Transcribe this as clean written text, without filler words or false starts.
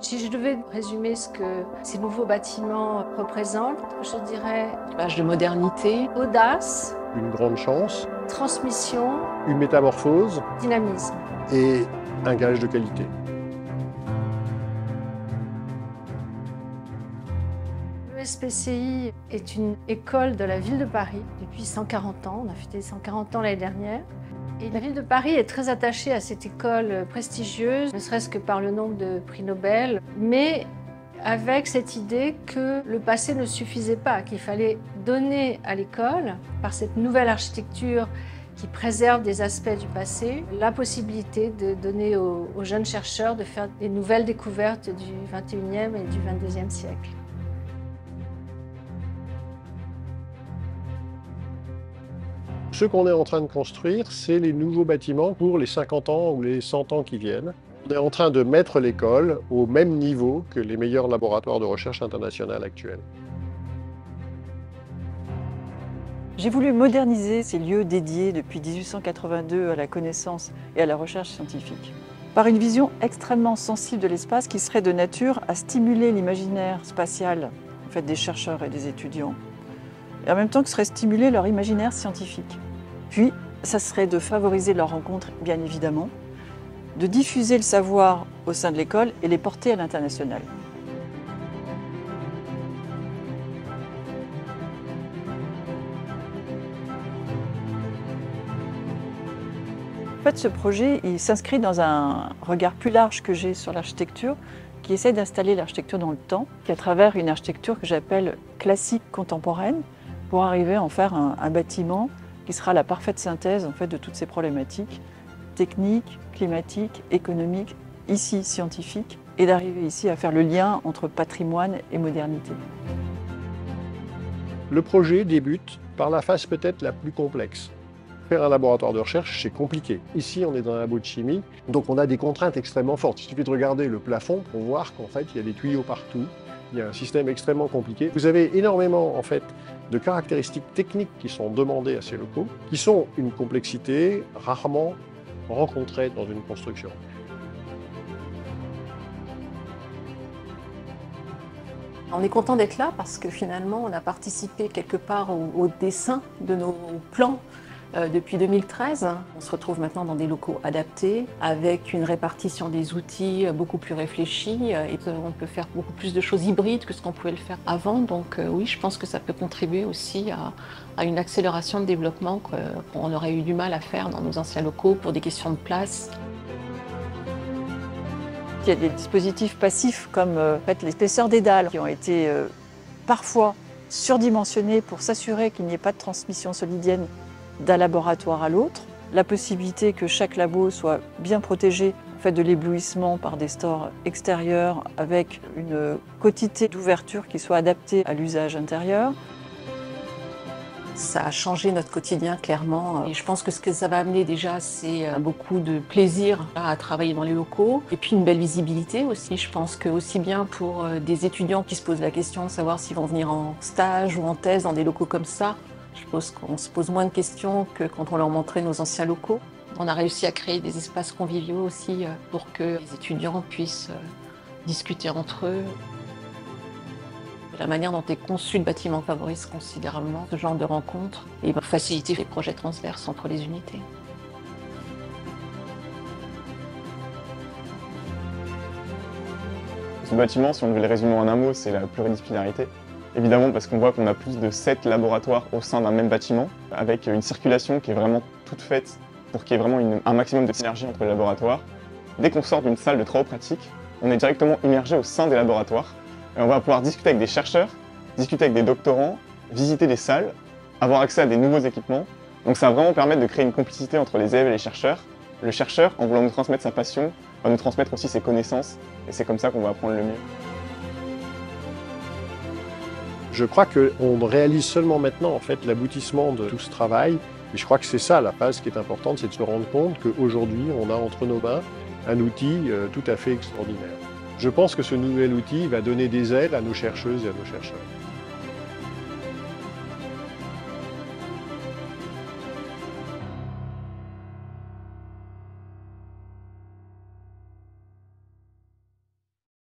Si je devais résumer ce que ces nouveaux bâtiments représentent, je dirais l'âge de modernité, audace, Une grande chance, transmission, une métamorphose dynamisme. et un gage de qualité. Le SPCI est une école de la ville de Paris depuis 140 ans. On a fêté 140 ans l'année dernière. Et la ville de Paris est très attachée à cette école prestigieuse, ne serait-ce que par le nombre de prix Nobel, mais avec cette idée que le passé ne suffisait pas, qu'il fallait donner à l'école, par cette nouvelle architecture qui préserve des aspects du passé, la possibilité de donner aux jeunes chercheurs de faire des nouvelles découvertes du XXIe et du XXIIe siècle. Ce qu'on est en train de construire, c'est les nouveaux bâtiments pour les 50 ans ou les 100 ans qui viennent. On est en train de mettre l'école au même niveau que les meilleurs laboratoires de recherche internationale actuels. J'ai voulu moderniser ces lieux dédiés depuis 1882 à la connaissance et à la recherche scientifique, par une vision extrêmement sensible de l'espace qui serait de nature à stimuler l'imaginaire spatial des chercheurs et des étudiants, et en même temps que serait stimulé leur imaginaire scientifique. Puis, ça serait de favoriser leurs rencontres, bien évidemment, de diffuser le savoir au sein de l'école et les porter à l'international. En fait, ce projet, il s'inscrit dans un regard plus large que j'ai sur l'architecture, qui essaie d'installer l'architecture dans le temps, à travers une architecture que j'appelle classique contemporaine, pour arriver à en faire un bâtiment qui sera la parfaite synthèse de toutes ces problématiques techniques, climatiques, économiques, ici scientifiques, et d'arriver ici à faire le lien entre patrimoine et modernité. Le projet débute par la phase peut-être la plus complexe. Faire un laboratoire de recherche, c'est compliqué. Ici, on est dans un labo de chimie, donc on a des contraintes extrêmement fortes. Il suffit de regarder le plafond pour voir qu'en fait, il y a des tuyaux partout. Il y a un système extrêmement compliqué. Vous avez énormément de caractéristiques techniques qui sont demandées à ces locaux, qui sont une complexité rarement rencontrée dans une construction. On est content d'être là parce que finalement, on a participé quelque part au dessin de nos plans depuis 2013. On se retrouve maintenant dans des locaux adaptés, avec une répartition des outils beaucoup plus réfléchie, et on peut faire beaucoup plus de choses hybrides que ce qu'on pouvait le faire avant. Donc oui, je pense que ça peut contribuer aussi à une accélération de développement qu'on aurait eu du mal à faire dans nos anciens locaux pour des questions de place. Il y a des dispositifs passifs comme l'épaisseur des dalles qui ont été parfois surdimensionnés pour s'assurer qu'il n'y ait pas de transmission solidienne d'un laboratoire à l'autre, la possibilité que chaque labo soit bien protégé de l'éblouissement par des stores extérieurs avec une quotité d'ouverture qui soit adaptée à l'usage intérieur. Ça a changé notre quotidien clairement, et je pense que ce que ça va amener déjà, c'est beaucoup de plaisir à travailler dans les locaux, et puis une belle visibilité aussi. Je pense que aussi bien pour des étudiants qui se posent la question de savoir s'ils vont venir en stage ou en thèse dans des locaux comme ça, je pense qu'on se pose moins de questions que quand on leur montrait nos anciens locaux. On a réussi à créer des espaces conviviaux aussi pour que les étudiants puissent discuter entre eux. La manière dont est conçu le bâtiment favorise considérablement ce genre de rencontres et va faciliter les projets transverses entre les unités. Ce bâtiment, si on devait le résumer en un mot, c'est la pluridisciplinarité. Évidemment parce qu'on voit qu'on a plus de 7 laboratoires au sein d'un même bâtiment, avec une circulation qui est vraiment toute faite pour qu'il y ait vraiment un maximum de synergie entre les laboratoires. Dès qu'on sort d'une salle de travaux pratiques, on est directement immergé au sein des laboratoires. Et on va pouvoir discuter avec des chercheurs, discuter avec des doctorants, visiter des salles, avoir accès à des nouveaux équipements. Donc ça va vraiment permettre de créer une complicité entre les élèves et les chercheurs. Le chercheur, en voulant nous transmettre sa passion, va nous transmettre aussi ses connaissances, et c'est comme ça qu'on va apprendre le mieux. Je crois qu'on réalise seulement maintenant l'aboutissement de tout ce travail. Et je crois que c'est ça la phase qui est importante, c'est de se rendre compte qu'aujourd'hui, on a entre nos mains un outil tout à fait extraordinaire. Je pense que ce nouvel outil va donner des ailes à nos chercheuses et à nos chercheurs.